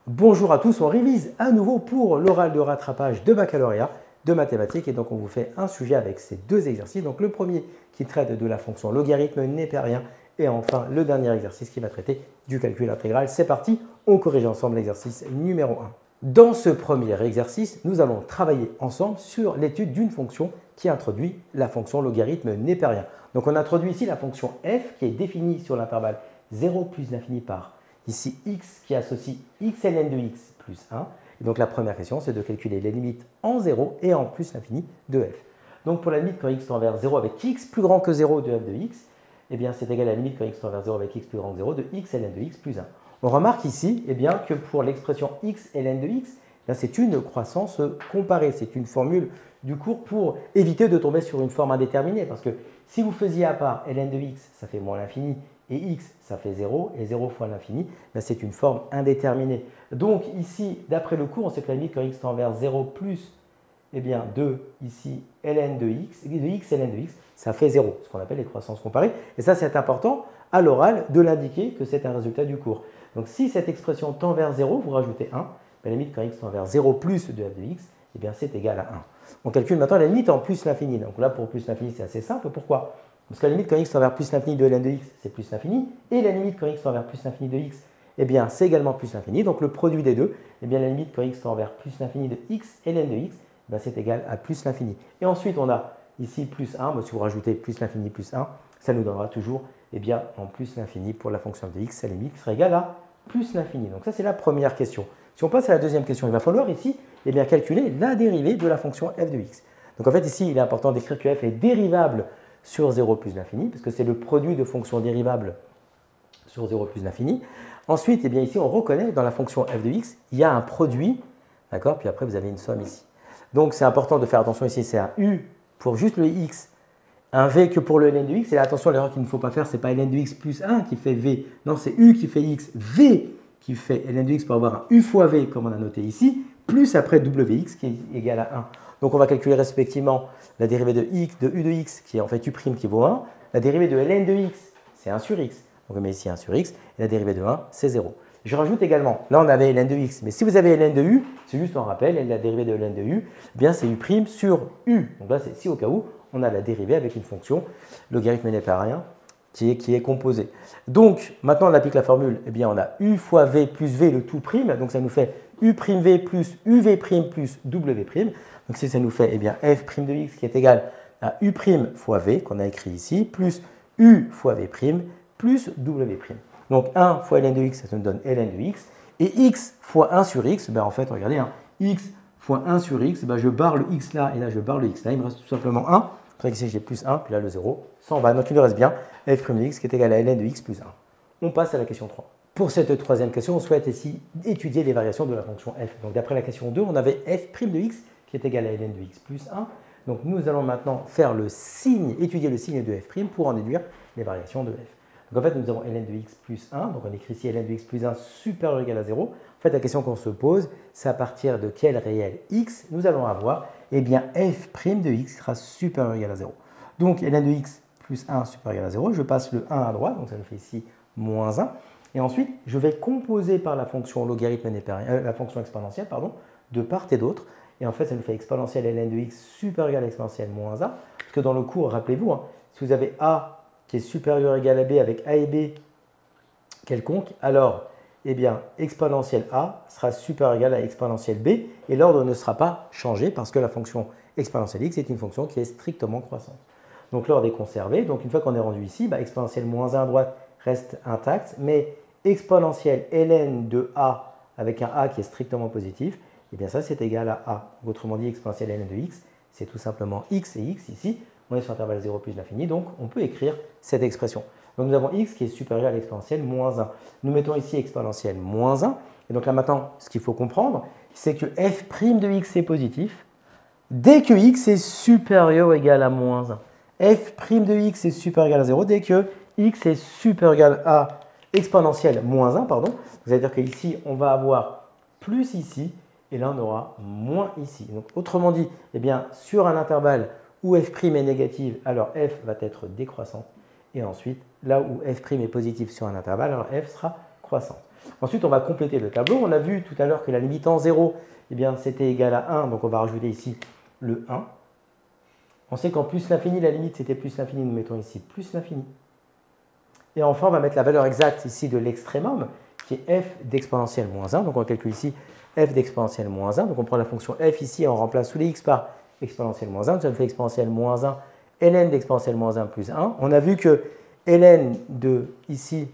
Bonjour à tous, on révise à nouveau pour l'oral de rattrapage de baccalauréat de mathématiques et donc on vous fait un sujet avec ces deux exercices. Donc le premier qui traite de la fonction logarithme népérien et enfin le dernier exercice qui va traiter du calcul intégral. C'est parti, on corrige ensemble l'exercice numéro 1. Dans ce premier exercice, nous allons travailler ensemble sur l'étude d'une fonction qui introduit la fonction logarithme népérien. Donc on introduit ici la fonction f qui est définie sur l'intervalle 0 plus l'infini par ici x qui associe x ln de x plus 1. Et donc la première question, c'est de calculer les limites en 0 et en plus l'infini de f. Donc pour la limite quand x tend vers 0 avec x plus grand que 0 de f de x, eh bien c'est égal à la limite quand x tend vers 0 avec x plus grand que 0 de x ln de x plus 1. On remarque ici bien, que pour l'expression x ln de x, c'est une croissance comparée. C'est une formule du cours pour éviter de tomber sur une forme indéterminée. Parce que si vous faisiez à part ln de x, ça fait moins l'infini, et x, ça fait 0, et 0 fois l'infini, c'est une forme indéterminée. Donc ici, d'après le cours, on sait que la limite quand x tend vers 0 plus de ici ln de x ln de x, ça fait 0, ce qu'on appelle les croissances comparées. Et ça, c'est important à l'oral de l'indiquer que c'est un résultat du cours. Donc si cette expression tend vers 0, vous rajoutez 1, la limite quand x tend vers 0 plus de f de x, c'est égal à 1. On calcule maintenant la limite en plus l'infini. Donc là, pour plus l'infini, c'est assez simple. Pourquoi? Parce que la limite quand x tend vers plus l'infini de ln de x, c'est plus l'infini. Et la limite quand x tend vers plus l'infini de x, c'est également plus l'infini. Donc le produit des deux, la limite quand x tend vers plus l'infini de x ln de x, c'est égal à plus l'infini. Et ensuite, on a ici plus 1. Si vous rajoutez plus l'infini plus 1, ça nous donnera toujours en plus l'infini pour la fonction de x, sa limite qui sera égale à plus l'infini. Donc ça, c'est la première question. Si on passe à la deuxième question, il va falloir ici calculer la dérivée de la fonction f de x. Donc en fait, ici, il est important d'écrire que f est dérivable sur 0 plus l'infini, parce que c'est le produit de fonctions dérivables sur 0 plus l'infini. Ensuite, ici, on reconnaît que dans la fonction f de x, il y a un produit, d'accord? Puis après, vous avez une somme ici. Donc c'est important de faire attention ici, c'est un u pour juste le x, un v que pour le ln de x. Et là, attention, l'erreur qu'il ne faut pas faire, ce n'est pas ln de x plus 1 qui fait v, non, c'est u qui fait x, v qui fait ln de x pour avoir un u fois v, comme on a noté ici, plus après wx qui est égal à 1. Donc on va calculer respectivement la dérivée de x, de u de x, qui est en fait u' qui vaut 1, la dérivée de ln de x, c'est 1 sur x, donc on met ici 1 sur x, et la dérivée de 1, c'est 0. Je rajoute également, là on avait ln de x, mais si vous avez ln de u, c'est juste un rappel, et la dérivée de ln de u, c'est u' sur u. Donc là, c'est ici au cas où on a la dérivée avec une fonction logarithme népérien qui est composée. Donc maintenant on applique la formule, on a u fois v plus v le tout prime, donc ça nous fait u'v plus uv' plus w'. Donc ça nous fait f' de x qui est égal à u' fois v qu'on a écrit ici, plus u fois v' plus w'. Donc 1 fois ln de x, ça nous donne ln de x. Et x fois 1 sur x, en fait, regardez, x fois 1 sur x, je barre le x là et là je barre le x là. Il me reste tout simplement 1. C'est ici j'ai plus 1, puis là le 0 s'en va. Donc il nous reste bien f' de x qui est égal à ln de x plus 1. On passe à la question 3. Pour cette troisième question, on souhaite ici étudier les variations de la fonction f. Donc d'après la question 2, on avait f' de x qui est égal à ln de x plus 1. Donc nous allons maintenant faire le signe, étudier le signe de f' pour en déduire les variations de f. Donc en fait, nous avons ln de x plus 1, donc on écrit ici ln de x plus 1 supérieur ou égal à 0. En fait, la question qu'on se pose, c'est à partir de quel réel x nous allons avoir f' de x sera supérieur ou égal à 0. Donc ln de x plus 1 supérieur ou égal à 0, je passe le 1 à droite, donc ça nous fait ici moins 1. Et ensuite, je vais composer par la fonction logarithme népérien, la fonction exponentielle, de part et d'autre. Et en fait, ça nous fait exponentielle ln de x supérieur ou égal à exponentielle moins 1. Parce que dans le cours, rappelez-vous, si vous avez a qui est supérieur ou égal à b avec a et b quelconque, alors exponentielle a sera supérieur ou égal à exponentielle b et l'ordre ne sera pas changé parce que la fonction exponentielle x est une fonction qui est strictement croissante. Donc l'ordre est conservé. Donc une fois qu'on est rendu ici, exponentielle moins 1 à droite reste intacte, mais exponentielle ln de a avec un a qui est strictement positif, ça c'est égal à a. Autrement dit, exponentielle ln de x, c'est tout simplement x et x ici. On est sur l'intervalle 0 plus l'infini, donc on peut écrire cette expression. Donc nous avons x qui est supérieur à l'exponentielle moins 1. Nous mettons ici exponentielle moins 1. Et donc là maintenant, ce qu'il faut comprendre, c'est que f' de x est positif dès que x est supérieur ou égal à moins 1. f' de x est supérieur ou égal à 0 dès que x est supérieur ou égal à exponentielle moins 1. Pardon. C'est-à-dire qu'ici, on va avoir plus ici, et là on aura moins ici. Donc autrement dit, sur un intervalle où f' est négative, alors f va être décroissante. Et ensuite, là où f' est positif sur un intervalle, alors f sera croissante. Ensuite, on va compléter le tableau. On a vu tout à l'heure que la limite en 0, eh bien, c'était égal à 1. Donc, on va rajouter ici le 1. On sait qu'en plus l'infini, la limite, c'était plus l'infini. Nous mettons ici plus l'infini. Et enfin, on va mettre la valeur exacte ici de l'extrémum, qui est f d'exponentielle moins 1. Donc, on calcule ici f d'exponentielle moins 1. Donc, on prend la fonction f ici et on remplace tous les x par exponentielle moins 1. Ça nous fait exponentielle moins 1, ln d'exponentielle moins 1 plus 1. On a vu que ln de ici,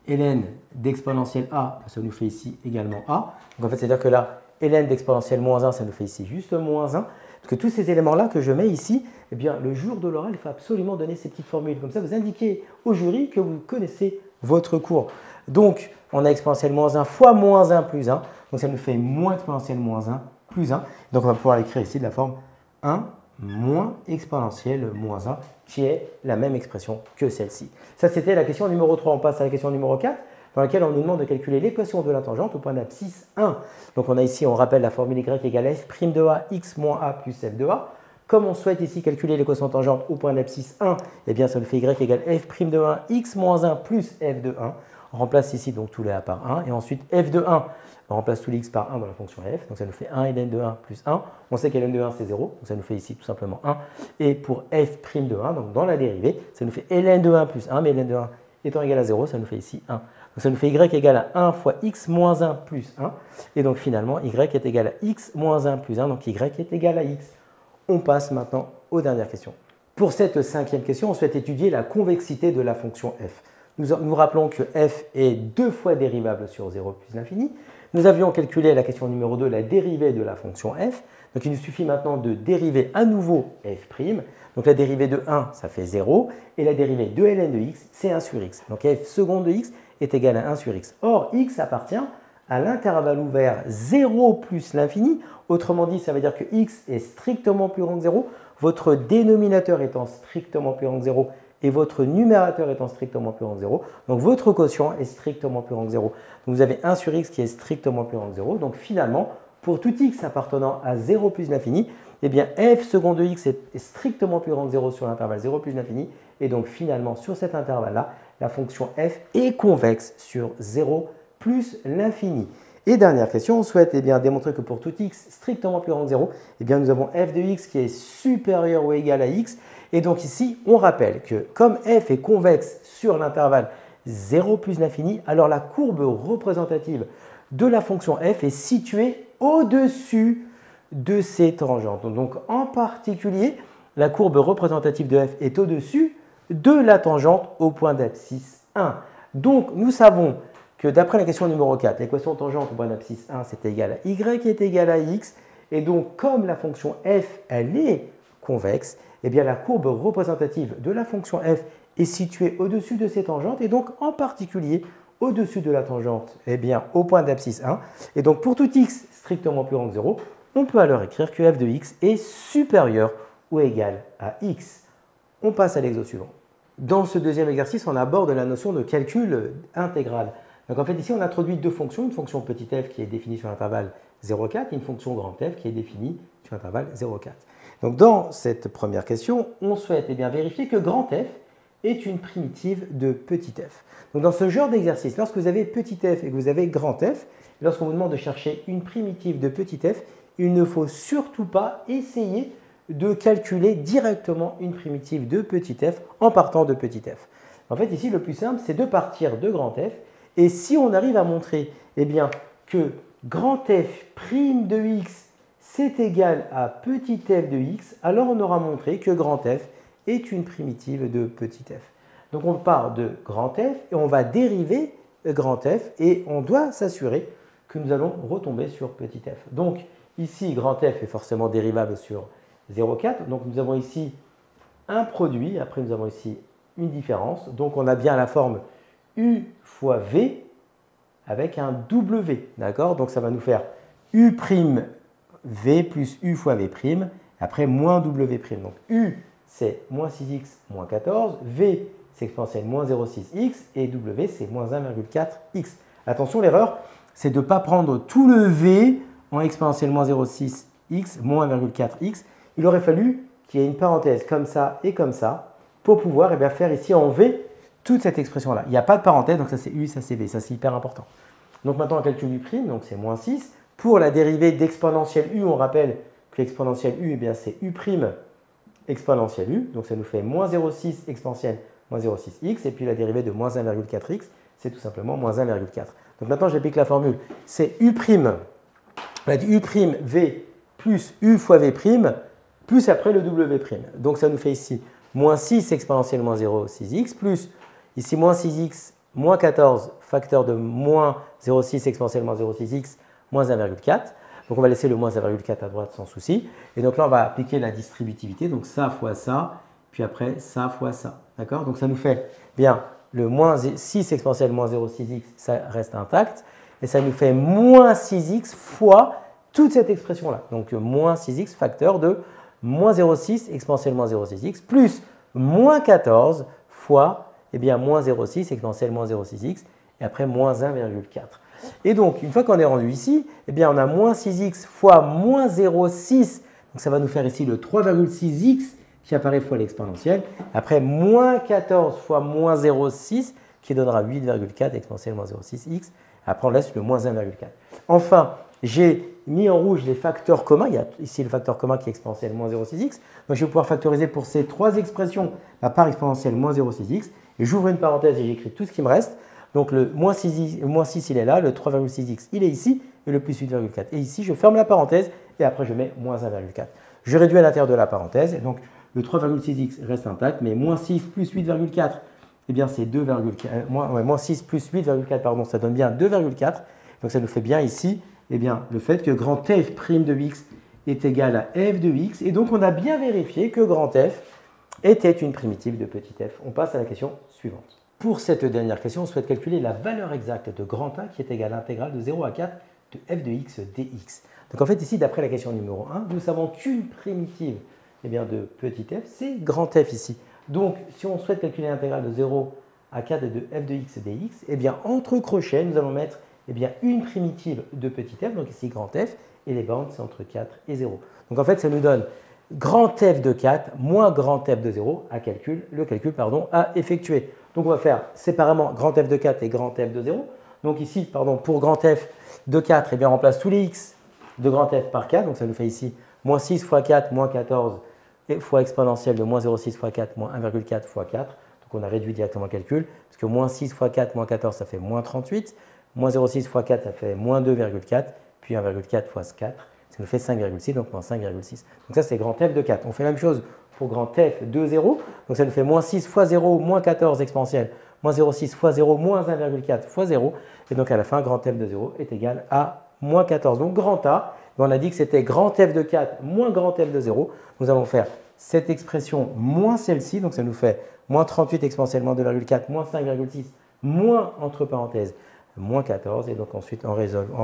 ln d'exponentielle a, ça nous fait ici également a. Donc, en fait, c'est-à-dire que là, ln d'exponentielle moins 1, ça nous fait ici juste moins 1. Parce que tous ces éléments-là que je mets ici, eh bien, le jour de l'oral, il faut absolument donner ces petites formules. Comme ça, vous indiquez au jury que vous connaissez votre cours. Donc, on a exponentielle moins 1 fois moins 1 plus 1. Donc, ça nous fait moins exponentielle moins 1 plus 1. Donc, on va pouvoir l'écrire ici de la forme 1 moins exponentielle moins 1, qui est la même expression que celle-ci. Ça, c'était la question numéro 3. On passe à la question numéro 4, dans laquelle on nous demande de calculer l'équation de la tangente au point d'abscisse 1. Donc, on a ici, on rappelle la formule y égale f' de a x moins a plus f de a. Comme on souhaite ici calculer l'équation de tangente au point d'abscisse 1, eh bien, ça nous fait y égale f' de 1 x moins 1 plus f de 1. On remplace ici donc tous les a par 1. Et ensuite, f de 1, on remplace tous les x par 1 dans la fonction f. Donc, ça nous fait 1 ln de 1 plus 1. On sait qu'ln de 1, c'est 0. Donc, ça nous fait ici tout simplement 1. Et pour f' de 1, donc dans la dérivée, ça nous fait ln de 1 plus 1. Mais ln de 1 étant égal à 0, ça nous fait ici 1. Donc, ça nous fait y égale à 1 fois x moins 1 plus 1. Et donc, finalement, y est égal à x moins 1 plus 1. Donc, y est égal à x. On passe maintenant aux dernières questions. Pour cette 5e question, on souhaite étudier la convexité de la fonction f. Nous rappelons que f est 2 fois dérivable sur 0 plus l'infini. Nous avions calculé à la question numéro 2 la dérivée de la fonction f. Donc, il nous suffit maintenant de dériver à nouveau f'. Donc, la dérivée de 1, ça fait 0. Et la dérivée de ln de x, c'est 1 sur x. Donc, f seconde de x est égal à 1 sur x. Or, x appartient à l'intervalle ouvert 0 plus l'infini. Autrement dit, ça veut dire que x est strictement plus grand que 0. Votre dénominateur étant strictement plus grand que 0 et votre numérateur étant strictement plus grand que 0. Donc, votre quotient est strictement plus grand que 0. Donc, vous avez 1 sur x qui est strictement plus grand que 0. Donc, finalement, pour tout x appartenant à 0 plus l'infini, eh bien, f seconde de x est strictement plus grand que 0 sur l'intervalle 0 plus l'infini. Et donc, finalement, sur cet intervalle-là, la fonction f est convexe sur 0 plus l'infini. Et dernière question, on souhaite démontrer que pour tout x strictement plus grand que 0, nous avons f de x qui est supérieur ou égal à x. Et donc ici, on rappelle que comme f est convexe sur l'intervalle 0 plus l'infini, alors la courbe représentative de la fonction f est située au-dessus de ses tangentes. Donc en particulier, la courbe représentative de f est au-dessus de la tangente au point d'abscisse 1. Donc nous savons que d'après la question numéro 4, l'équation tangente au point d'abscisse 1, c'est égal à y qui est égal à x. Et donc, comme la fonction f, elle est convexe, la courbe représentative de la fonction f est située au-dessus de ses tangentes et donc en particulier au-dessus de la tangente au point d'abscisse 1. Et donc, pour tout x strictement plus grand que 0, on peut alors écrire que f de x est supérieur ou égal à x. On passe à l'exo suivant. Dans ce deuxième exercice, on aborde la notion de calcul intégral. Donc en fait, ici, on introduit deux fonctions, une fonction petit f qui est définie sur l'intervalle 0,4 et une fonction grand f qui est définie sur l'intervalle 0,4. Donc dans cette première question, on souhaite vérifier que grand f est une primitive de petit f. Donc dans ce genre d'exercice, lorsque vous avez petit f et que vous avez grand f, lorsqu'on vous demande de chercher une primitive de petit f, il ne faut surtout pas essayer de calculer directement une primitive de petit f en partant de petit f. En fait, ici, le plus simple, c'est de partir de grand f. Et si on arrive à montrer que grand f' de x c'est égal à petit f de x, alors on aura montré que grand f est une primitive de petit f. Donc on part de grand f et on va dériver grand f et on doit s'assurer que nous allons retomber sur petit f. Donc ici, grand f est forcément dérivable sur 0,4. Donc nous avons ici un produit, après nous avons ici une différence. Donc on a bien la forme u fois v avec un w, d'accord? Donc ça va nous faire u' v plus u fois v', après moins w'. Donc u c'est moins 6x moins 14, v c'est exponentielle moins 0,6x et w c'est moins 1,4x. Attention, l'erreur c'est de ne pas prendre tout le v en exponentielle moins 0,6x moins 1,4x. Il aurait fallu qu'il y ait une parenthèse comme ça et comme ça pour pouvoir faire ici en v toute cette expression-là. Il n'y a pas de parenthèse, donc ça c'est U, ça c'est V, ça c'est hyper important. Donc maintenant on calcule U', donc c'est moins 6. Pour la dérivée d'exponentielle U, on rappelle que l'exponentielle U, eh bien c'est U' exponentielle U, donc ça nous fait moins 0,6 exponentielle moins 0,6x, et puis la dérivée de moins 1,4x, c'est tout simplement moins 1,4. Donc maintenant j'applique la formule, c'est U', on a dit U', plus U fois V', plus après le W'. Donc ça nous fait ici moins 6 exponentielle moins 0,6x, plus ici moins 6x, moins 14, facteur de moins 0,6 exponentielle moins 0,6x, moins 1,4. Donc on va laisser le moins 1,4 à droite sans souci. Et donc là, on va appliquer la distributivité. Donc ça fois ça, puis après ça fois ça. D'accord? Donc ça nous fait bien le moins 6 exponentielle moins 0,6x, ça reste intact. Et ça nous fait moins 6x fois toute cette expression-là. Donc moins 6x facteur de moins 0,6 exponentielle moins 0,6x plus moins 14 fois moins 0,6 exponentielle moins 0,6x et après moins 1,4. Et donc, une fois qu'on est rendu ici, on a moins 6x fois moins 0,6. Donc ça va nous faire ici le 3,6x qui apparaît fois l'exponentielle. Après moins 14 fois moins 0,6 qui donnera 8,4 exponentielle moins 0,6x. Après, on laisse le moins 1,4. Enfin, j'ai mis en rouge les facteurs communs. Il y a ici le facteur commun qui est exponentielle moins 0,6x. Donc, je vais pouvoir factoriser pour ces trois expressions par exponentielle moins 0,6x. Et j'ouvre une parenthèse et j'écris tout ce qui me reste. Donc, le moins 6, il est là. Le 3,6x, il est ici. Et le plus 8,4. Et ici, je ferme la parenthèse et après, je mets moins 1,4. Je réduis à l'intérieur de la parenthèse. Et donc, le 3,6x reste intact. Mais moins 6 plus 8,4, c'est 2,4. Moins 6 plus 8,4, pardon, ça donne bien 2,4. Donc, ça nous fait bien ici le fait que grand f' de x est égal à f de x. Et donc, on a bien vérifié que grand f était une primitive de petit f. On passe à la question suivante. Pour cette dernière question, on souhaite calculer la valeur exacte de grand A qui est égale à l'intégrale de 0 à 4 de f de x dx. Donc, en fait, ici, d'après la question numéro 1, nous savons qu'une primitive de petit f, c'est grand f ici. Donc, si on souhaite calculer l'intégrale de 0 à 4 de f de x dx, entre crochets, nous allons mettre une primitive de petit f, donc ici grand f, et les bornes, c'est entre 4 et 0. Donc en fait, ça nous donne grand f de 4 moins grand f de 0 à effectuer. Donc on va faire séparément grand f de 4 et grand f de 0. Donc ici, pour grand f de 4, on remplace tous les x de grand f par 4. Donc ça nous fait ici moins 6 fois 4 moins 14 fois exponentielle de moins 0,6 fois 4 moins 1,4 fois 4. Donc on a réduit directement le calcul, parce que moins 6 fois 4 moins 14, ça fait moins 38. Moins 0,6 fois 4, ça fait moins 2,4. Puis 1,4 fois 4, ça nous fait 5,6, donc moins 5,6. Donc ça, c'est grand f de 4. On fait la même chose pour grand f de 0. Donc ça nous fait moins 6 fois 0, moins 14 exponentielle, moins 0,6 fois 0, moins 1,4 fois 0. Et donc à la fin, grand f de 0 est égal à moins 14. Donc grand A, on a dit que c'était grand f de 4 moins grand f de 0. Nous allons faire cette expression moins celle-ci. Donc ça nous fait moins 38 exponentielle moins 2,4, moins 5,6, moins entre parenthèses, moins 14. Et donc ensuite, en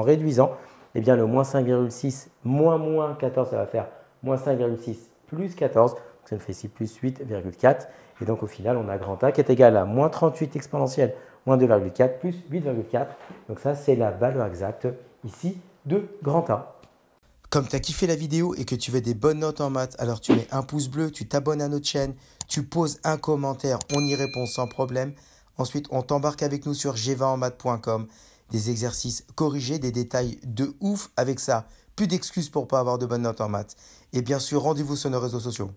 réduisant, le moins 5,6 moins 14, ça va faire moins 5,6 plus 14. Donc ça nous fait ici plus 8,4. Et donc au final, on a grand A qui est égal à moins 38 exponentielle moins 2,4 plus 8,4. Donc ça, c'est la valeur exacte ici de grand A. Comme tu as kiffé la vidéo et que tu veux des bonnes notes en maths, alors tu mets un pouce bleu, tu t'abonnes à notre chaîne, tu poses un commentaire, on y répond sans problème. Ensuite, on t'embarque avec nous sur g20enmaths.com. Des exercices corrigés, des détails de ouf avec ça. Plus d'excuses pour pas avoir de bonnes notes en maths. Et bien sûr, rendez-vous sur nos réseaux sociaux.